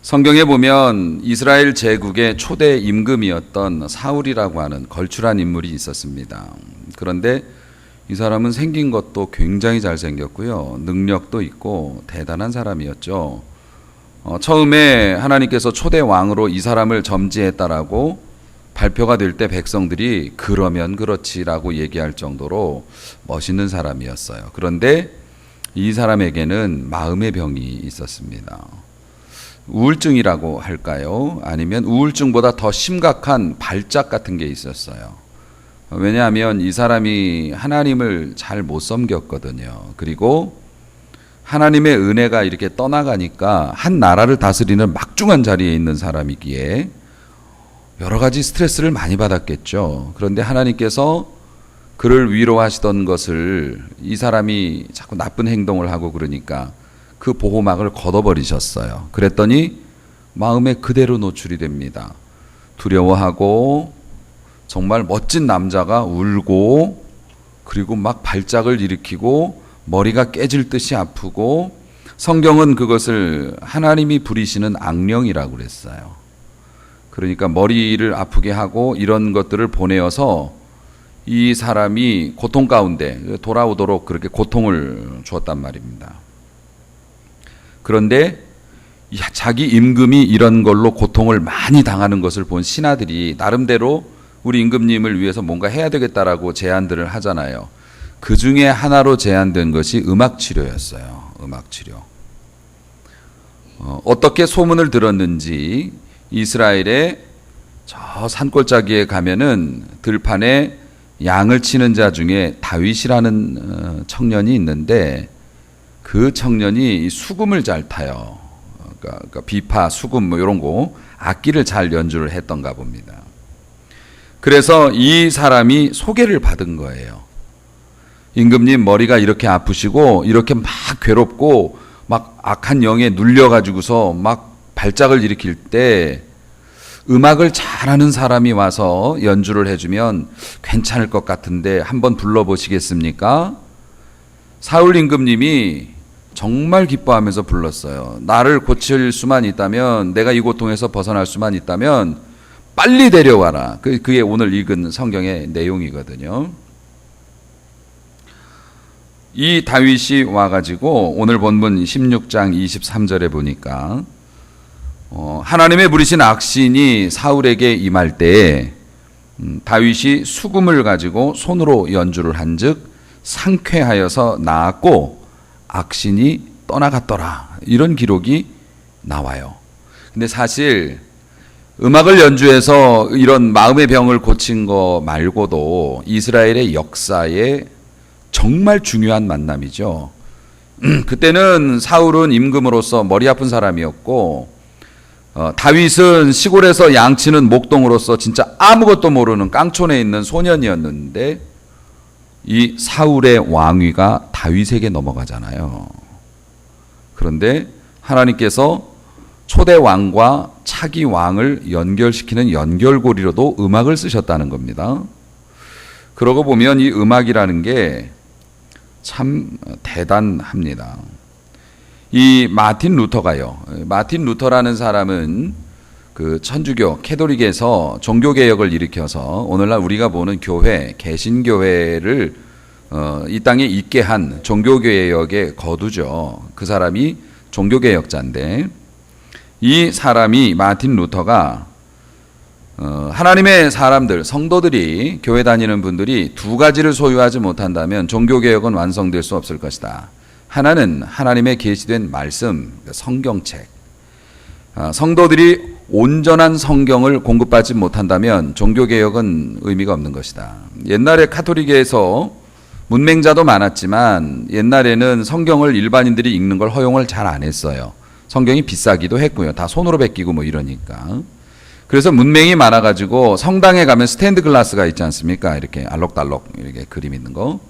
성경에 보면 이스라엘 제국의 초대 임금이었던 사울이라고 하는 걸출한 인물이 있었습니다. 그런데 이 사람은 생긴 것도 굉장히 잘생겼고요. 능력도 있고 대단한 사람이었죠. 처음에 하나님께서 초대 왕으로 이 사람을 점지했다라고 발표가 될 때 백성들이 그러면 그렇지라고 얘기할 정도로 멋있는 사람이었어요. 그런데 이 사람에게는 마음의 병이 있었습니다. 우울증이라고 할까요? 아니면 우울증보다 더 심각한 발작 같은 게 있었어요. 왜냐하면 이 사람이 하나님을 잘 못 섬겼거든요. 그리고 하나님의 은혜가 이렇게 떠나가니까 한 나라를 다스리는 막중한 자리에 있는 사람이기에 여러 가지 스트레스를 많이 받았겠죠. 그런데 하나님께서 그를 위로하시던 것을 이 사람이 자꾸 나쁜 행동을 하고 그러니까 그 보호막을 걷어버리셨어요. 그랬더니 마음에 그대로 노출이 됩니다. 두려워하고 정말 멋진 남자가 울고 그리고 막 발작을 일으키고 머리가 깨질 듯이 아프고 성경은 그것을 하나님이 부리시는 악령이라고 그랬어요. 그러니까 머리를 아프게 하고 이런 것들을 보내어서 이 사람이 고통 가운데 돌아오도록 그렇게 고통을 주었단 말입니다. 그런데 자기 임금이 이런 걸로 고통을 많이 당하는 것을 본 신하들이 나름대로 우리 임금님을 위해서 뭔가 해야 되겠다라고 제안들을 하잖아요. 그 중에 하나로 제안된 것이 음악치료였어요. 음악치료. 어떻게 소문을 들었는지 이스라엘의 저 산골짜기에 가면은 들판에 양을 치는 자 중에 다윗이라는 청년이 있는데 그 청년이 수금을 잘 타요. 그러니까 비파, 수금 뭐 이런 거 악기를 잘 연주를 했던가 봅니다. 그래서 이 사람이 소개를 받은 거예요. 임금님 머리가 이렇게 아프시고 이렇게 막 괴롭고 막 악한 영에 눌려가지고서 막 발작을 일으킬 때 음악을 잘하는 사람이 와서 연주를 해주면 괜찮을 것 같은데 한번 불러보시겠습니까? 사울 임금님이 정말 기뻐하면서 불렀어요. 나를 고칠 수만 있다면, 내가 이 고통에서 벗어날 수만 있다면 빨리 데려와라. 그게 오늘 읽은 성경의 내용이거든요. 이 다윗이 와가지고 오늘 본문 16장 23절에 보니까 하나님의 부리신 악신이 사울에게 임할 때에 다윗이 수금을 가지고 손으로 연주를 한즉 상쾌하여서 나았고 악신이 떠나갔더라. 이런 기록이 나와요. 근데 사실 음악을 연주해서 이런 마음의 병을 고친 거 말고도 이스라엘의 역사에 정말 중요한 만남이죠. 그때는 사울은 임금으로서 머리 아픈 사람이었고 다윗은 시골에서 양치는 목동으로서 진짜 아무것도 모르는 깡촌에 있는 소년이었는데 이 사울의 왕위가 다윗에게 넘어가잖아요. 그런데 하나님께서 초대 왕과 차기 왕을 연결시키는 연결고리로도 음악을 쓰셨다는 겁니다. 그러고 보면 이 음악이라는 게 참 대단합니다. 이 마틴 루터가요. 마틴 루터라는 사람은 그 천주교 캐톨릭에서 종교개혁을 일으켜서 오늘날 우리가 보는 교회, 개신교회를 이 땅에 있게 한 종교개혁의 거두죠. 그 사람이 종교개혁자인데 이 사람이 마틴 루터가 하나님의 사람들, 성도들이 교회 다니는 분들이 두 가지를 소유하지 못한다면 종교개혁은 완성될 수 없을 것이다. 하나는 하나님의 계시된 말씀, 성경책. 성도들이 온전한 성경을 공급받지 못한다면 종교개혁은 의미가 없는 것이다. 옛날에 카톨릭에서 문맹자도 많았지만 옛날에는 성경을 일반인들이 읽는 걸 허용을 잘 안 했어요. 성경이 비싸기도 했고요. 다 손으로 베끼고 뭐 이러니까. 그래서 문맹이 많아가지고 성당에 가면 스탠드 글라스가 있지 않습니까? 이렇게 알록달록 이렇게 그림 있는 거.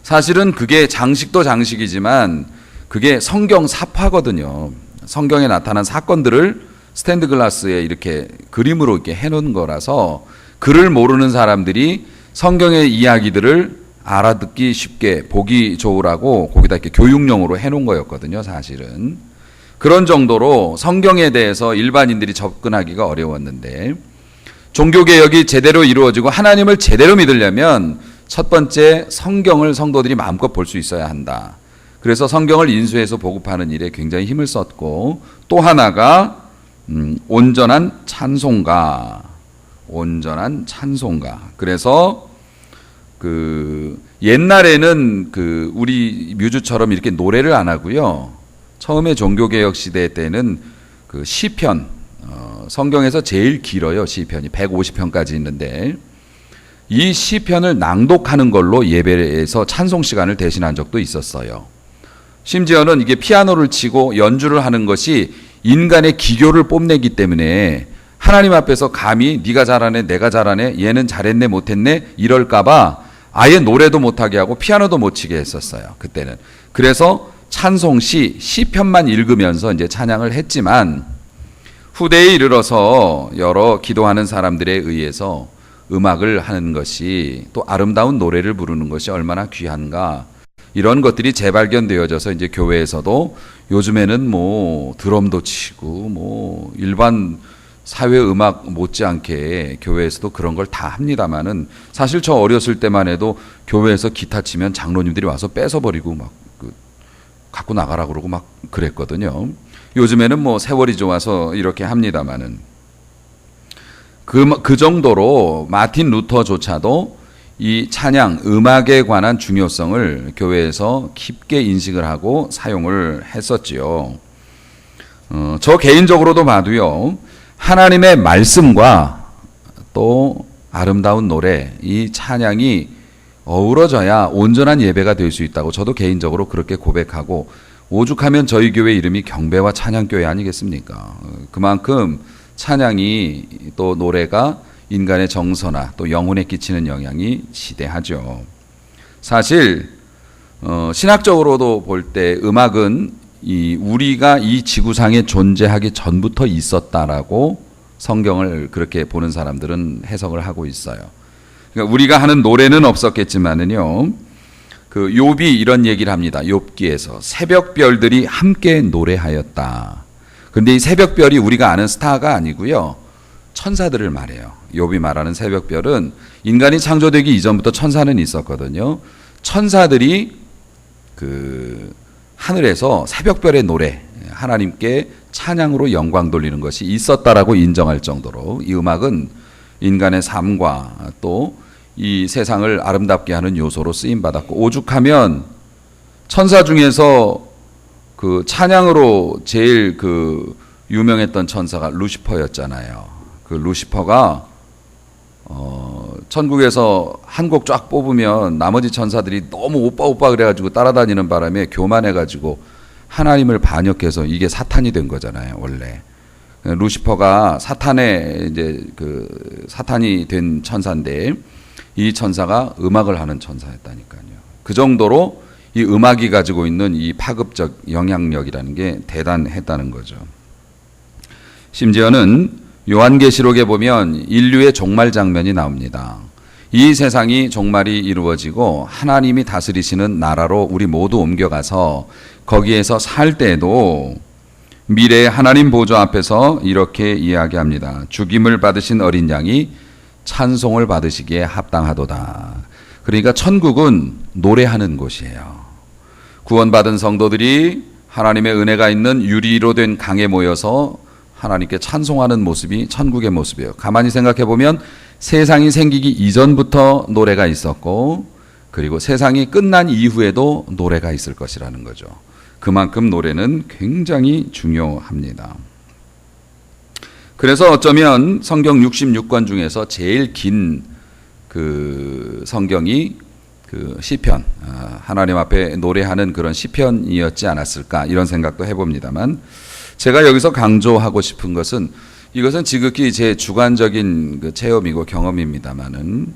사실은 그게 장식도 장식이지만 그게 성경 사파거든요. 성경에 나타난 사건들을 스탠드 글라스에 이렇게 그림으로 이렇게 해놓은 거라서 글을 모르는 사람들이 성경의 이야기들을 알아듣기 쉽게 보기 좋으라고 거기다 이렇게 교육용으로 해놓은 거였거든요, 사실은. 그런 정도로 성경에 대해서 일반인들이 접근하기가 어려웠는데, 종교개혁이 제대로 이루어지고 하나님을 제대로 믿으려면 첫 번째, 성경을 성도들이 마음껏 볼 수 있어야 한다. 그래서 성경을 인수해서 보급하는 일에 굉장히 힘을 썼고, 또 하나가 온전한 찬송가. 그래서 옛날에는 우리 뮤즈처럼 이렇게 노래를 안 하고요. 처음에 종교개혁 시대 때는 시편, 성경에서 제일 길어요. 시편이 150편까지 있는데, 이 시편을 낭독하는 걸로 예배에서 찬송 시간을 대신한 적도 있었어요. 심지어는 이게 피아노를 치고 연주를 하는 것이 인간의 기교를 뽐내기 때문에 하나님 앞에서 감히 네가 잘하네, 내가 잘하네, 얘는 잘했네, 못했네 이럴까봐 아예 노래도 못하게 하고 피아노도 못 치게 했었어요. 그때는. 그래서 시편만 읽으면서 이제 찬양을 했지만, 후대에 이르러서 여러 기도하는 사람들에 의해서 음악을 하는 것이, 또 아름다운 노래를 부르는 것이 얼마나 귀한가, 이런 것들이 재발견되어져서 이제 교회에서도 요즘에는 드럼도 치고 일반 사회 음악 못지않게 교회에서도 그런 걸 다 합니다만은, 사실 저 어렸을 때만 해도 교회에서 기타 치면 장로님들이 와서 뺏어버리고 갖고 나가라 그러고 그랬거든요. 요즘에는 세월이 좋아서 이렇게 합니다만은, 그 정도로 마틴 루터조차도 이 찬양, 음악에 관한 중요성을 교회에서 깊게 인식을 하고 사용을 했었지요. 저 개인적으로도 봐도요, 하나님의 말씀과 또 아름다운 노래, 이 찬양이 어우러져야 온전한 예배가 될 수 있다고 저도 개인적으로 그렇게 고백하고, 오죽하면 저희 교회 이름이 경배와 찬양교회 아니겠습니까? 그만큼 찬양이, 또 노래가 인간의 정서나 또 영혼에 끼치는 영향이 지대하죠. 사실 신학적으로도 볼 때 음악은 우리가 이 지구상에 존재하기 전부터 있었다라고 성경을 그렇게 보는 사람들은 해석을 하고 있어요. 그러니까 우리가 하는 노래는 없었겠지만은요, 욥이 이런 얘기를 합니다. 욥기에서 새벽별들이 함께 노래하였다. 그런데 이 새벽별이 우리가 아는 스타가 아니고요, 천사들을 말해요. 욥이 말하는 새벽별은 인간이 창조되기 이전부터 천사는 있었거든요. 천사들이 하늘에서 새벽별의 노래, 하나님께 찬양으로 영광 돌리는 것이 있었다라고 인정할 정도로 이 음악은 인간의 삶과 또 이 세상을 아름답게 하는 요소로 쓰임 받았고, 오죽하면 천사 중에서 찬양으로 제일 유명했던 천사가 루시퍼였잖아요. 루시퍼가 천국에서 한 곡 쫙 뽑으면 나머지 천사들이 너무 오빠 그래가지고 따라다니는 바람에 교만해가지고 하나님을 반역해서 이게 사탄이 된 거잖아요, 원래. 루시퍼가 사탄이 된 천사인데, 이 천사가 음악을 하는 천사였다니까요. 그 정도로 이 음악이 가지고 있는 이 파급적 영향력이라는 게 대단했다는 거죠. 심지어는 요한계시록에 보면 인류의 종말 장면이 나옵니다. 이 세상이 종말이 이루어지고 하나님이 다스리시는 나라로 우리 모두 옮겨가서 거기에서 살 때에도 미래의 하나님 보좌 앞에서 이렇게 이야기합니다. 죽임을 받으신 어린 양이 찬송을 받으시기에 합당하도다. 그러니까 천국은 노래하는 곳이에요. 구원받은 성도들이 하나님의 은혜가 있는 유리로 된 강에 모여서 하나님께 찬송하는 모습이 천국의 모습이에요. 가만히 생각해 보면 세상이 생기기 이전부터 노래가 있었고, 그리고 세상이 끝난 이후에도 노래가 있을 것이라는 거죠. 그만큼 노래는 굉장히 중요합니다. 그래서 어쩌면 성경 66권 중에서 제일 긴 성경이 시편, 하나님 앞에 노래하는 그런 시편이었지 않았을까, 이런 생각도 해봅니다만, 제가 여기서 강조하고 싶은 것은, 이것은 지극히 제 주관적인 체험이고 경험입니다만은,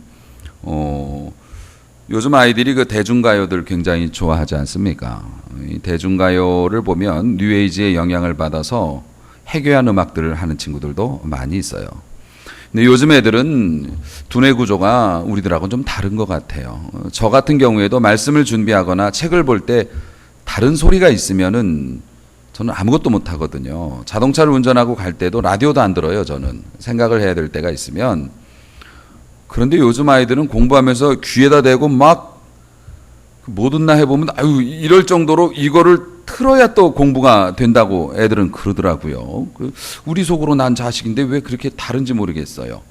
요즘 아이들이 대중가요들 굉장히 좋아하지 않습니까? 이 대중가요를 보면 뉴에이지의 영향을 받아서 해괴한 음악들을 하는 친구들도 많이 있어요. 근데 요즘 애들은 두뇌 구조가 우리들하고는 좀 다른 것 같아요. 저 같은 경우에도 말씀을 준비하거나 책을 볼 때 다른 소리가 있으면은 저는 아무것도 못 하거든요. 자동차를 운전하고 갈 때도 라디오도 안 들어요. 저는 생각을 해야 될 때가 있으면. 그런데 요즘 아이들은 공부하면서 귀에다 대고 막 뭐 듣나 해보면 아유 이럴 정도로 이거를 틀어야 또 공부가 된다고 애들은 그러더라고요. 우리 속으로 난 자식인데 왜 그렇게 다른지 모르겠어요.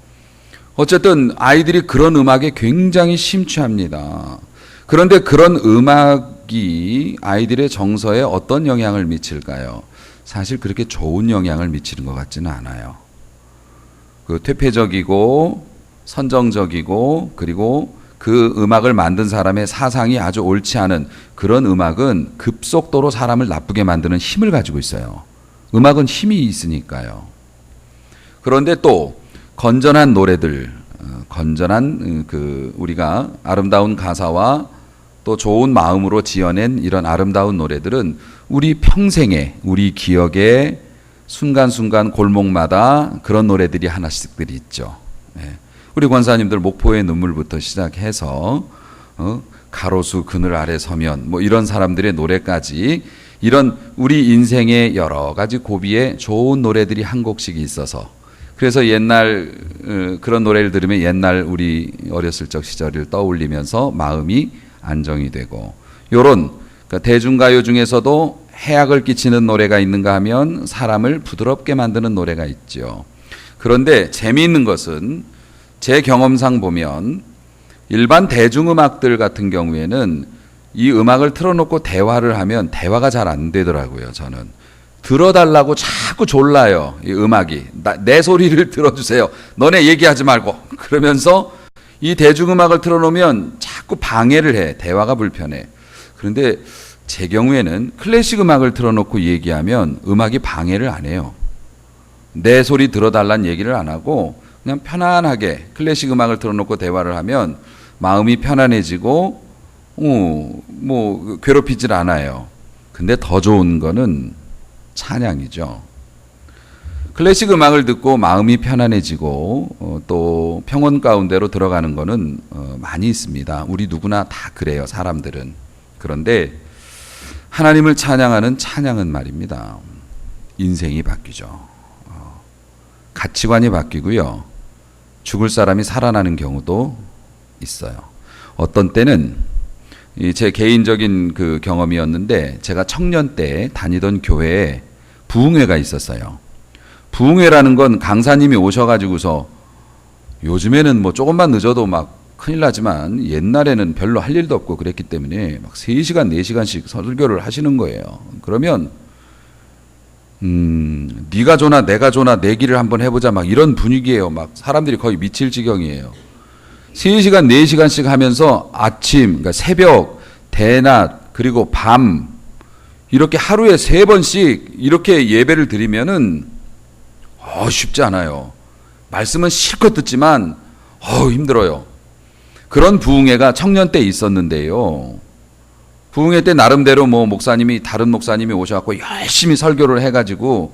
어쨌든 아이들이 그런 음악에 굉장히 심취합니다. 그런데 그런 음악이 아이들의 정서에 어떤 영향을 미칠까요? 사실 그렇게 좋은 영향을 미치는 것 같지는 않아요. 그 퇴폐적이고 선정적이고 그리고 그 음악을 만든 사람의 사상이 아주 옳지 않은 그런 음악은 급속도로 사람을 나쁘게 만드는 힘을 가지고 있어요. 음악은 힘이 있으니까요. 그런데 또 건전한 노래들, 건전한 우리가 아름다운 가사와 또 좋은 마음으로 지어낸 이런 아름다운 노래들은 우리 평생에 우리 기억에 순간순간 골목마다 그런 노래들이 하나씩들이 있죠. 우리 권사님들 목포의 눈물부터 시작해서 가로수 그늘 아래 서면 뭐 이런 사람들의 노래까지 이런 우리 인생의 여러 가지 고비에 좋은 노래들이 한 곡씩 있어서 그래서 옛날 그런 노래를 들으면 옛날 우리 어렸을 적 시절을 떠올리면서 마음이 안정이 되고 요런 그러니까 대중가요 중에서도 해악을 끼치는 노래가 있는가 하면 사람을 부드럽게 만드는 노래가 있죠. 그런데 재미있는 것은 제 경험상 보면 일반 대중음악들 같은 경우에는 이 음악을 틀어놓고 대화를 하면 대화가 잘 안 되더라고요. 저는 들어달라고 자꾸 졸라요. 이 음악이 내 소리를 들어주세요. 너네 얘기하지 말고 그러면서 이 대중음악을 틀어놓으면 자꾸 방해를 해. 대화가 불편해. 그런데 제 경우에는 클래식 음악을 틀어놓고 얘기하면 음악이 방해를 안 해요. 내 소리 들어달라는 얘기를 안 하고 그냥 편안하게 클래식 음악을 틀어놓고 대화를 하면 마음이 편안해지고 뭐 괴롭히질 않아요. 근데 더 좋은 거는 찬양이죠. 클래식 음악을 듣고 마음이 편안해지고 또 평온 가운데로 들어가는 거는 많이 있습니다. 우리 누구나 다 그래요. 사람들은. 그런데 하나님을 찬양하는 찬양은 말입니다. 인생이 바뀌죠. 가치관이 바뀌고요. 죽을 사람이 살아나는 경우도 있어요. 어떤 때는 제 개인적인 그 경험이었는데 제가 청년 때 다니던 교회에 부흥회가 있었어요. 부흥회라는 건 강사님이 오셔가지고서 요즘에는 뭐 조금만 늦어도 막 큰일 나지만 옛날에는 별로 할 일도 없고 그랬기 때문에 막 3시간, 4시간씩 설교를 하시는 거예요. 그러면 네가 조나 내가 조나 내기를 한번 해보자 막 이런 분위기예요. 막 사람들이 거의 미칠 지경이에요. 3시간, 4시간씩 하면서 아침, 그러니까 새벽, 대낮, 그리고 밤 이렇게 하루에 3번씩 이렇게 예배를 드리면은 쉽지 않아요. 말씀은 실컷 듣지만 힘들어요. 그런 부흥회가 청년 때 있었는데요. 부흥회 때 나름대로 뭐 다른 목사님이 오셔갖고 열심히 설교를 해가지고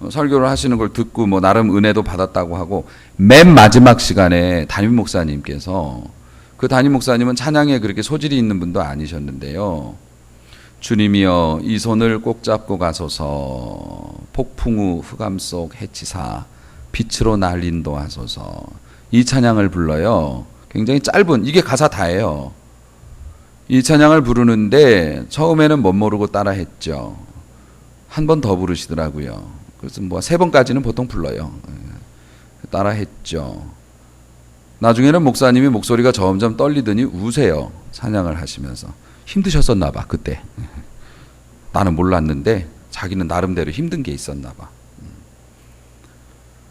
설교를 하시는 걸 듣고 뭐 나름 은혜도 받았다고 하고 맨 마지막 시간에 담임 목사님께서 그 담임 목사님은 찬양에 그렇게 소질이 있는 분도 아니셨는데요. 주님이여 이 손을 꼭 잡고 가소서 폭풍 후 흑암 속 해치사 빛으로 날 인도하소서 이 찬양을 불러요. 굉장히 짧은 이게 가사 다예요. 이 찬양을 부르는데 처음에는 못 모르고 따라 했죠. 한 번 더 부르시더라고요. 그래서 뭐 3번까지는 보통 불러요. 따라 했죠. 나중에는 목사님이 목소리가 점점 떨리더니 우세요. 찬양을 하시면서. 힘드셨었나 봐 그때. 나는 몰랐는데 자기는 나름대로 힘든 게 있었나 봐.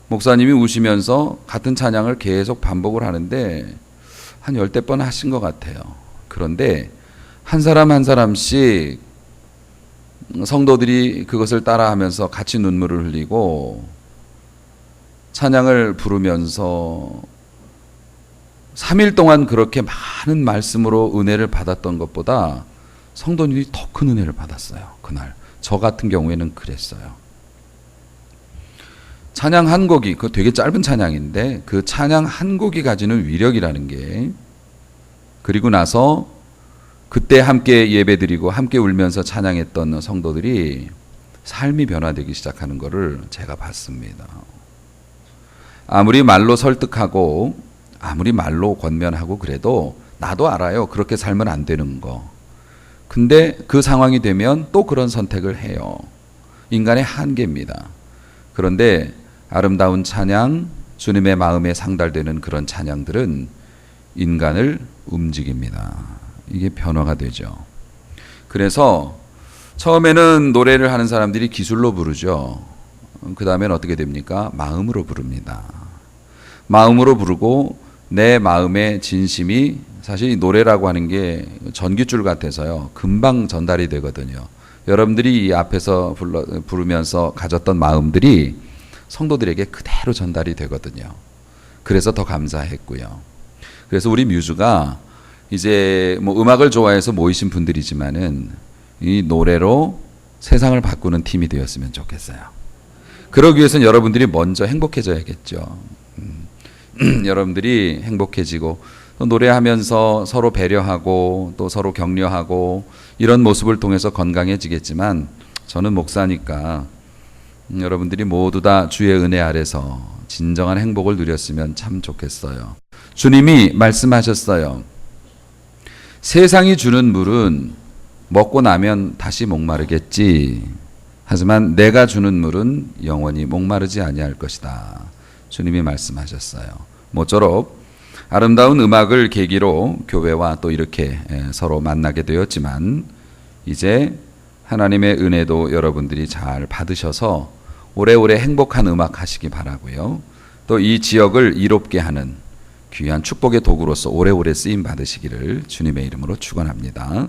목사님이 우시면서 같은 찬양을 계속 반복을 하는데 한 10대 번 하신 것 같아요. 그런데 한 사람 한 사람씩 성도들이 그것을 따라하면서 같이 눈물을 흘리고 찬양을 부르면서 3일 동안 그렇게 많은 말씀으로 은혜를 받았던 것보다 성도들이 더 큰 은혜를 받았어요. 그날 저 같은 경우에는 그랬어요. 찬양 한 곡이 그 되게 짧은 찬양인데 그 찬양 한 곡이 가지는 위력이라는 게 그리고 나서 그때 함께 예배드리고 함께 울면서 찬양했던 성도들이 삶이 변화되기 시작하는 것을 제가 봤습니다. 아무리 말로 설득하고 아무리 말로 권면하고 그래도 나도 알아요. 그렇게 살면 안 되는 거. 근데 그 상황이 되면 또 그런 선택을 해요. 인간의 한계입니다. 그런데 아름다운 찬양, 주님의 마음에 상달되는 그런 찬양들은 인간을 움직입니다. 이게 변화가 되죠. 그래서 처음에는 노래를 하는 사람들이 기술로 부르죠. 그 다음엔 어떻게 됩니까? 마음으로 부릅니다. 마음으로 부르고 내 마음의 진심이 사실 이 노래라고 하는 게 전깃줄 같아서요. 금방 전달이 되거든요. 여러분들이 이 앞에서 부르면서 가졌던 마음들이 성도들에게 그대로 전달이 되거든요. 그래서 더 감사했고요. 그래서 우리 뮤즈가 이제 뭐 음악을 좋아해서 모이신 분들이지만은 이 노래로 세상을 바꾸는 팀이 되었으면 좋겠어요. 그러기 위해서는 여러분들이 먼저 행복해져야겠죠. 여러분들이 행복해지고 또 노래하면서 서로 배려하고 또 서로 격려하고 이런 모습을 통해서 건강해지겠지만 저는 목사니까 여러분들이 모두 다 주의 은혜 아래서 진정한 행복을 누렸으면 참 좋겠어요. 주님이 말씀하셨어요. 세상이 주는 물은 먹고 나면 다시 목마르겠지. 하지만 내가 주는 물은 영원히 목마르지 아니할 것이다. 주님이 말씀하셨어요. 모쪼록 아름다운 음악을 계기로 교회와 또 이렇게 서로 만나게 되었지만 이제 하나님의 은혜도 여러분들이 잘 받으셔서 오래오래 행복한 음악 하시기 바라고요. 또 이 지역을 이롭게 하는 귀한 축복의 도구로서 오래오래 쓰임 받으시기를 주님의 이름으로 축원합니다.